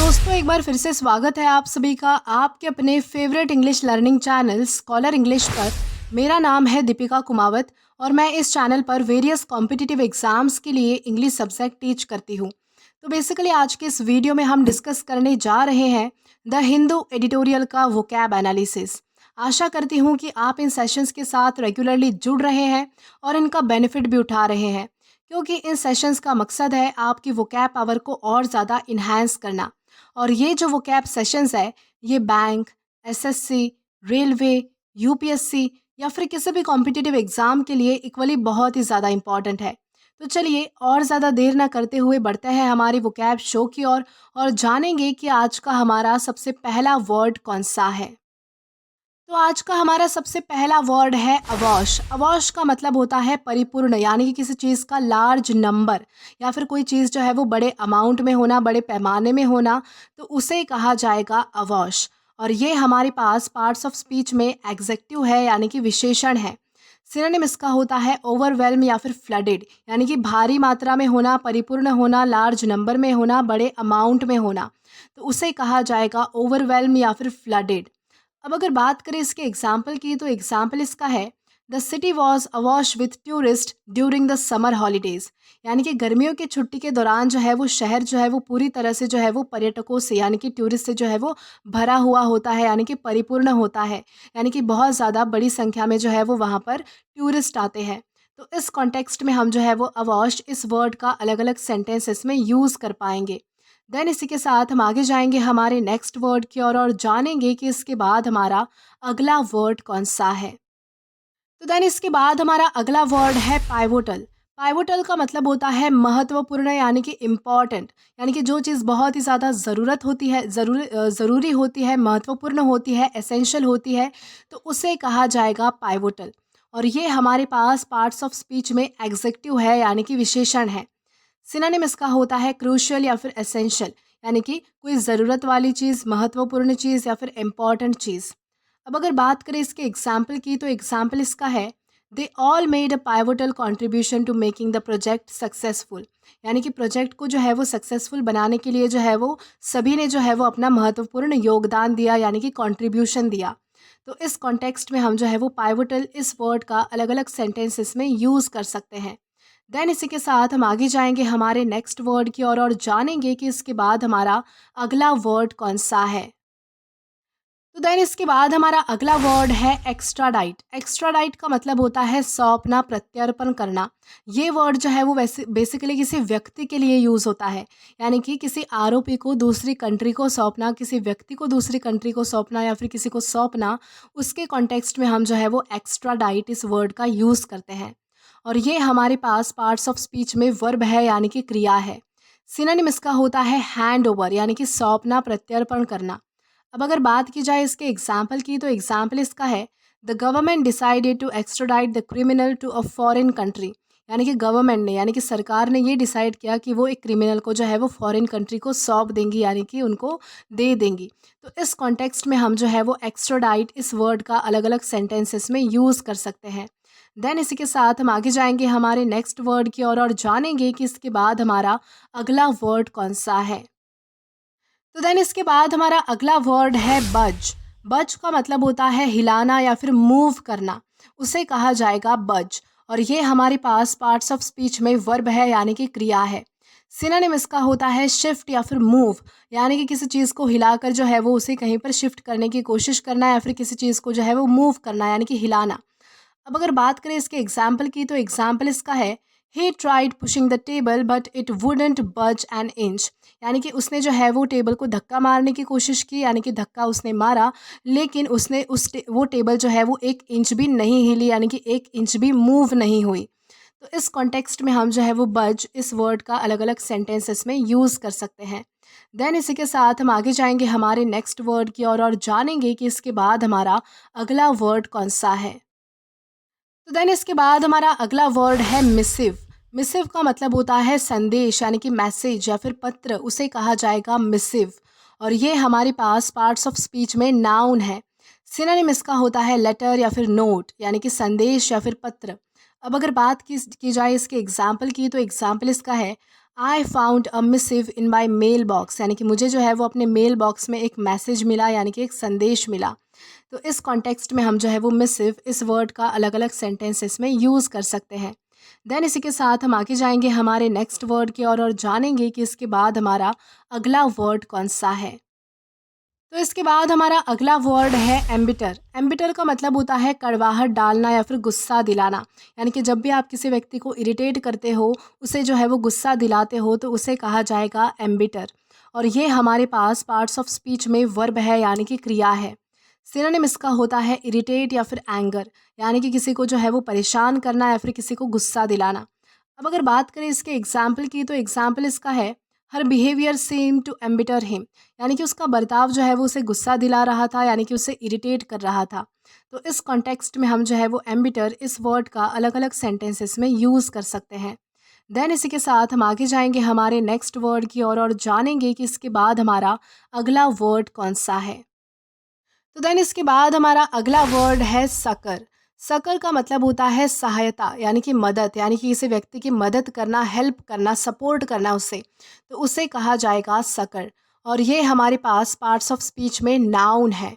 दोस्तों, एक बार फिर से स्वागत है आप सभी का आपके अपने favourite English learning channel scholar English पर। मेरा नाम है दीपिका कुमावत और मैं इस चैनल पर वेरियस कॉम्पिटिटिव एग्जाम्स के लिए इंग्लिश सब्जेक्ट टीच करती हूँ। तो बेसिकली आज के इस वीडियो में हम डिस्कस करने जा रहे हैं द हिंदू एडिटोरियल का वोकैब एनालिसिस। आशा करती हूँ कि आप इन सेशंस के साथ रेगुलरली जुड़ रहे हैं और इनका बेनिफिट भी उठा रहे हैं, क्योंकि इन सेशंस का मकसद है आपकी वोकैब पावर को और ज़्यादा इन्हांस करना। और ये जो वोकैब सेशंस है, ये बैंक, एसएससी, रेलवे, यूपीएससी या फिर किसी भी कॉम्पिटिटिव एग्ज़ाम के लिए इक्वली बहुत ही ज़्यादा इम्पॉर्टेंट है। तो चलिए और ज़्यादा देर ना करते हुए बढ़ते हैं हमारी वोकैब शो की ओर और जानेंगे कि आज का हमारा सबसे पहला वर्ड कौन सा है। तो आज का हमारा सबसे पहला वर्ड है अवॉश। अवॉश का मतलब होता है परिपूर्ण, यानी कि किसी चीज़ का लार्ज नंबर या फिर कोई चीज़ जो है वो बड़े अमाउंट में होना, बड़े पैमाने में होना, तो उसे कहा जाएगा अवॉश। और ये हमारे पास पार्ट्स ऑफ स्पीच में एग्जेक्टिव है, यानी कि विशेषण है। सिनोनिम इसका होता है ओवरवेल्म या फिर फ्लडेड, यानी कि भारी मात्रा में होना, परिपूर्ण होना, लार्ज नंबर में होना, बड़े अमाउंट में होना, तो उसे कहा जाएगा ओवरवेल्म या फिर फ्लडेड। अब अगर बात करें इसके एग्जाम्पल की, तो एग्जाम्पल इसका है the city was awash with tourist during the summer holidays, यानी कि गर्मियों की छुट्टी के दौरान जो है वो शहर जो है वो पूरी तरह से जो है वो पर्यटकों से, यानी कि टूरिस्ट से जो है वो भरा हुआ होता है, यानी कि परिपूर्ण होता है, यानी कि बहुत ज़्यादा बड़ी संख्या में जो है वो वहाँ पर टूरिस्ट आते हैं। तो इस कॉन्टेक्स्ट में हम जो है वो अवॉश इस वर्ड का अलग अलग सेंटेंसेस में यूज़ कर पाएंगे। देन इसी के साथ हम आगे जाएंगे हमारे नेक्स्ट वर्ड की ओर और जानेंगे कि इसके बाद हमारा अगला वर्ड कौन सा है। तो देन इसके बाद हमारा अगला वर्ड है पाइवोटल। पाइवोटल का मतलब होता है महत्वपूर्ण, यानी कि इम्पॉर्टेंट, यानी कि जो चीज़ बहुत ही ज़्यादा ज़रूरत होती है, ज़रूरी होती है, महत्वपूर्ण होती है, एसेंशियल होती है, तो उसे कहा जाएगा पाइवोटल। और ये हमारे पास पार्ट्स ऑफ स्पीच में एग्जेक्टिव है, यानी कि विशेषण है। सिनोनिम इसका होता है क्रूशियल या फिर एसेंशियल, यानी कि कोई ज़रूरत वाली चीज़, महत्वपूर्ण चीज़ या फिर इम्पॉर्टेंट चीज़। अब अगर बात करें इसके एग्जाम्पल की, तो एग्जाम्पल इसका है they all made a pivotal contribution to making the project successful, यानी कि प्रोजेक्ट को जो है वो सक्सेसफुल बनाने के लिए जो है वो सभी ने जो है वो अपना महत्वपूर्ण योगदान दिया, यानी कि कॉन्ट्रीब्यूशन दिया। तो इस कॉन्टेक्स्ट में हम जो है वो पाइवोटल इस वर्ड का अलग अलग सेंटेंसेस में यूज़ कर सकते हैं। देन इसी के साथ हम आगे जाएंगे हमारे नेक्स्ट वर्ड की ओर और जानेंगे कि इसके बाद हमारा अगला वर्ड कौन सा है। तो देन इसके बाद हमारा अगला वर्ड है एक्स्ट्राडाइट। एक्स्ट्राडाइट का मतलब होता है सौंपना, प्रत्यर्पण करना। ये वर्ड जो है वो वैसे बेसिकली किसी व्यक्ति के लिए यूज़ होता है, यानी कि किसी आरोपी को दूसरी कंट्री को सौंपना, किसी व्यक्ति को दूसरी कंट्री को सौंपना या फिर किसी को सौंपना, उसके कॉन्टेक्स्ट में हम जो है वो एक्स्ट्राडाइट इस वर्ड का यूज़ करते हैं। और ये हमारे पास पार्ट्स ऑफ स्पीच में वर्ब है, यानी कि क्रिया है। सिनोनिम इसका होता है हैंड ओवर, यानी कि सौंपना, प्रत्यर्पण करना। अब अगर बात की जाए इसके एग्जाम्पल की, तो एग्जाम्पल इसका है the government decided to extradite the criminal to a foreign country, यानी कि गवर्नमेंट ने, यानी कि सरकार ने ये डिसाइड किया कि वो एक क्रिमिनल को जो है वो फॉरेन कंट्री को सौंप देंगी, यानी कि उनको दे देंगी। तो इस कॉन्टेक्स्ट में हम जो है वो एक्स्ट्राडाइट इस वर्ड का अलग अलग सेंटेंसेस में यूज़ कर सकते हैं। देन इसी के साथ हम आगे जाएंगे हमारे नेक्स्ट वर्ड की ओर और जानेंगे कि इसके बाद हमारा अगला वर्ड कौन सा है। तो देन इसके बाद हमारा अगला वर्ड है बज। बज का मतलब होता है हिलाना या फिर मूव करना, उसे कहा जाएगा बज। और ये हमारे पास पार्ट्स ऑफ स्पीच में वर्ब है, यानी कि क्रिया है। सिनोनिम इसका होता है शिफ्ट या फिर मूव, यानी कि किसी चीज़ को हिलाकर जो है वो उसे कहीं पर शिफ्ट करने की कोशिश करना या फिर किसी चीज़ को जो है वो मूव करना, यानी कि हिलाना। अब अगर बात करें इसके एग्जाम्पल की, तो एग्जाम्पल इसका है he tried pushing the table but it wouldn't बज एन इंच, यानी कि उसने जो है वो टेबल को धक्का मारने की कोशिश की, यानी कि धक्का उसने मारा, लेकिन उसने वो टेबल जो है वो 1 इंच भी नहीं हिली, यानी कि 1 इंच भी मूव नहीं हुई। तो इस कॉन्टेक्स्ट में हम जो है वो बज इस वर्ड का अलग अलग सेंटेंसेस में यूज़ कर सकते हैं। देन इसी के साथ हम आगे जाएंगे हमारे नेक्स्ट वर्ड की ओर और जानेंगे कि इसके बाद हमारा अगला वर्ड कौन सा है। तो देन इसके बाद हमारा अगला वर्ड है मिसिव। मिसिव का मतलब होता है संदेश, यानी कि मैसेज या फिर पत्र, उसे कहा जाएगा मिसिव। और ये हमारे पास पार्ट्स ऑफ स्पीच में नाउन है। सिनोनिम इसका होता है लेटर या फिर नोट, यानी कि संदेश या फिर पत्र। अब अगर बात की जाए इसके एग्जाम्पल की, तो एग्जाम्पल इसका है I found a missive in my mailbox, यानी कि मुझे जो है वो अपने मेल बॉक्स में एक मैसेज मिला, यानी कि एक संदेश मिला। तो इस कॉन्टेक्स्ट में हम जो है वो मिसिव इस वर्ड का अलग अलग सेंटेंसेस में यूज़ कर सकते हैं। देन इसी के साथ हम आगे जाएंगे हमारे नेक्स्ट वर्ड की ओर और जानेंगे कि इसके बाद हमारा अगला वर्ड कौन सा है। तो इसके बाद हमारा अगला वर्ड है एम्बिटर। एम्बिटर का मतलब होता है कड़वाहट डालना या फिर गुस्सा दिलाना, यानी कि जब भी आप किसी व्यक्ति को इरिटेट करते हो, उसे जो है वो गुस्सा दिलाते हो, तो उसे कहा जाएगा एम्बिटर। और ये हमारे पास पार्ट्स ऑफ स्पीच में वर्ब है, यानी कि क्रिया है। सिनोनिम इसका होता है इरिटेट या फिर एंगर, यानी कि किसी को जो है वो परेशान करना या फिर किसी को गुस्सा दिलाना। अब अगर बात करें इसके एग्जाम्पल की, तो एग्जाम्पल इसका है हर बिहेवियर सेम टू एम्बिटर हिम, यानी कि उसका बर्ताव जो है वो उसे गुस्सा दिला रहा था, यानी कि उसे इरिटेट कर रहा था। तो इस कॉन्टेक्स्ट में हम जो है वो एम्बिटर इस वर्ड का अलग अलग सेंटेंसेस में यूज़ कर सकते हैं। देन इसी के साथ हम आगे जाएंगे हमारे नेक्स्ट वर्ड की ओर और जानेंगे कि इसके बाद हमारा अगला वर्ड कौन सा है। तो देन इसके बाद हमारा अगला वर्ड है सकर। सकर का मतलब होता है सहायता, यानी कि मदद, यानी कि किसी व्यक्ति की मदद करना, हेल्प करना, सपोर्ट करना उसे, तो उसे कहा जाएगा सकर। और ये हमारे पास पार्ट्स ऑफ स्पीच में नाउन है।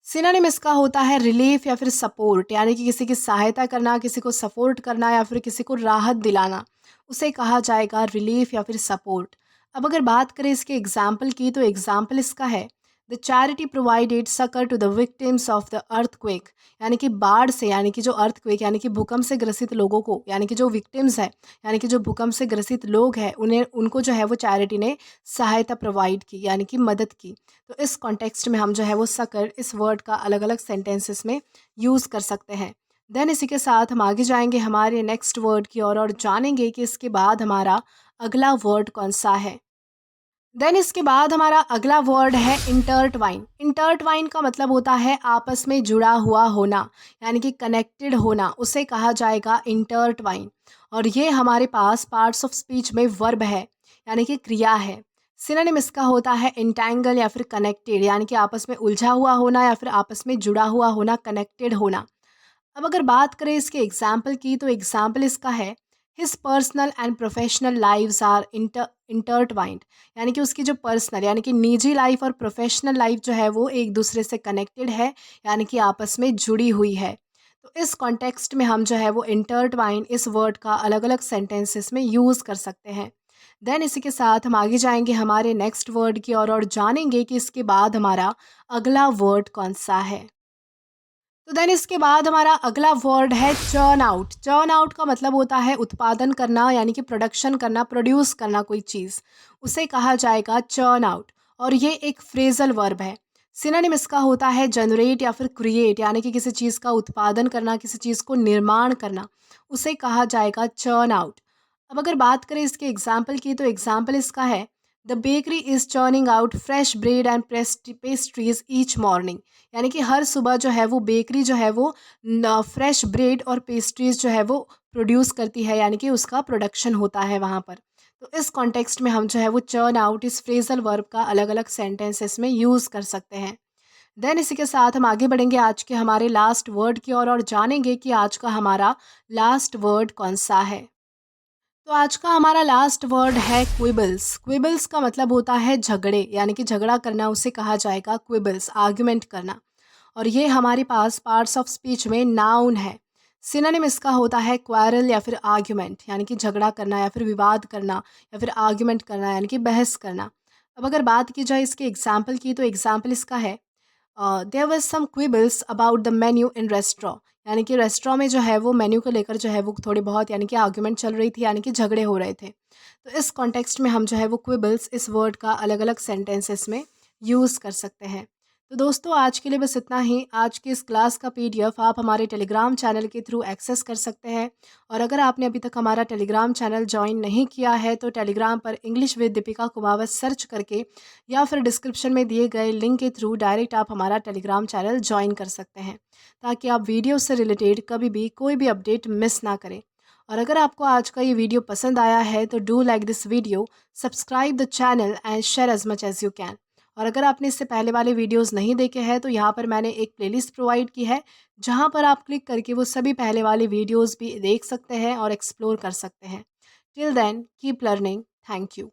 सिनोनिम इसका होता है रिलीफ या फिर सपोर्ट, यानी कि किसी की सहायता करना, किसी को सपोर्ट करना या फिर किसी को राहत दिलाना, उसे कहा जाएगा रिलीफ या फिर सपोर्ट। अब अगर बात करें इसके एग्जाम्पल की, तो एग्जाम्पल इसका है the charity provided succour to the victims of the earthquake, यानी कि बाढ़ से, यानी कि जो अर्थक्वेक यानी कि भूकंप से ग्रसित लोगों को, यानी कि जो विक्टिम्स है, यानी कि जो भूकंप से ग्रसित लोग हैं, उन्हें उनको जो है वो चैरिटी ने सहायता प्रोवाइड की, यानी कि मदद की। तो इस कॉन्टेक्स्ट में हम जो है वो सकर इस वर्ड का अलग अलग सेंटेंसेस में यूज़ कर सकते हैं। देन इसी के साथ हम आगे जाएंगे हमारे नेक्स्ट वर्ड की ओर और जानेंगे कि इसके बाद हमारा अगला वर्ड कौन सा है। देन इसके बाद हमारा अगला वर्ड है इंटरट्वाइन। इंटरट्वाइन का मतलब होता है आपस में जुड़ा हुआ होना, यानी कि कनेक्टेड होना, उसे कहा जाएगा इंटरट्वाइन। और ये हमारे पास पार्ट्स ऑफ स्पीच में वर्ब है, यानी कि क्रिया है। सिनोनिम इसका होता है इंटैंगल या फिर कनेक्टेड, यानी कि आपस में उलझा हुआ होना या फिर आपस में जुड़ा हुआ होना, कनेक्टेड होना। अब अगर बात करें इसके एग्जाम्पल की, तो एग्जाम्पल इसका है his personal and professional lives are intertwined, यानी कि उसकी जो पर्सनल यानी कि निजी लाइफ और प्रोफेशनल लाइफ जो है वो एक दूसरे से कनेक्टेड है, यानी कि आपस में जुड़ी हुई है। तो इस कॉन्टेक्स्ट में हम जो है वो इंटरट्वाइन इस वर्ड का अलग अलग सेंटेंसेस में यूज़ कर सकते हैं। देन इसी के साथ हम आगे जाएंगे हमारे नेक्स्ट वर्ड की ओर और जानेंगे कि इसके बाद हमारा अगला वर्ड कौन सा है। तो देन इसके बाद हमारा अगला वर्ड है चर्न आउट। चर्न आउट का मतलब होता है उत्पादन करना, यानी कि प्रोडक्शन करना, प्रोड्यूस करना कोई चीज़, उसे कहा जाएगा चर्न आउट। और ये एक फ्रेजल वर्ब है। सिनोनिम इसका होता है जनरेट या फिर क्रिएट, यानी कि किसी चीज़ का उत्पादन करना, किसी चीज़ को निर्माण करना, उसे कहा जाएगा चर्न आउट। अब अगर बात करें इसके एग्जाम्पल की, तो एग्जाम्पल इसका है the bakery is churning out fresh bread and pastries each morning, यानी कि हर सुबह जो है वो बेकरी जो है वो फ्रेश ब्रेड और पेस्ट्रीज जो है वो प्रोड्यूस करती है, यानी कि उसका प्रोडक्शन होता है वहाँ पर। तो इस कॉन्टेक्स्ट में हम जो है वो चर्न आउट इस फ्रेजल वर्ब का अलग अलग सेंटेंसेस में यूज़ कर सकते हैं। देन इसी के साथ हम आगे बढ़ेंगे आज के हमारे लास्ट वर्ड की ओर और जानेंगे कि आज का हमारा लास्ट वर्ड कौन सा है। तो आज का हमारा लास्ट वर्ड है क्विबल्स। क्विबल्स का मतलब होता है झगड़े, यानी कि झगड़ा करना, उसे कहा जाएगा क्विबल्स, आर्ग्यूमेंट करना। और ये हमारे पास पार्ट्स ऑफ स्पीच में नाउन है। सिनोनिम इसका होता है क्वारल या फिर आर्ग्यूमेंट, यानी कि झगड़ा करना या फिर विवाद करना या फिर आर्ग्यूमेंट करना, यानी कि बहस करना। अब अगर बात की जाए इसके एग्जाम्पल की, तो एग्जाम्पल इसका है there was some quibbles about the menu in restaurant, यानी कि रेस्टोरेंट में जो है वो मेन्यू को लेकर जो है वो थोड़ी बहुत यानी कि आर्ग्यूमेंट चल रही थी, यानी कि झगड़े हो रहे थे। तो इस कॉन्टेक्स्ट में हम जो है वो क्विबल्स इस वर्ड का अलग अलग सेंटेंसेस में यूज़ कर सकते हैं। तो दोस्तों आज के लिए बस इतना ही। आज की इस क्लास का पीडीएफ आप हमारे टेलीग्राम चैनल के थ्रू एक्सेस कर सकते हैं। और अगर आपने अभी तक हमारा टेलीग्राम चैनल ज्वाइन नहीं किया है, तो टेलीग्राम पर English with Deepika Kumawat search करके या फिर डिस्क्रिप्शन में दिए गए लिंक के थ्रू डायरेक्ट आप हमारा टेलीग्राम चैनल ज्वाइन कर सकते हैं, ताकि आप वीडियो से रिलेटेड कभी भी कोई भी अपडेट मिस ना करें। और अगर आपको आज का ये वीडियो पसंद आया है, तो do like this video, subscribe the channel and share as much as you can. और अगर आपने इससे पहले वाले वीडियोस नहीं देखे हैं, तो यहाँ पर मैंने एक प्लेलिस्ट प्रोवाइड की है, जहाँ पर आप क्लिक करके वो सभी पहले वाले वीडियोस भी देख सकते हैं और एक्सप्लोर कर सकते हैं। Till then keep learning. Thank you.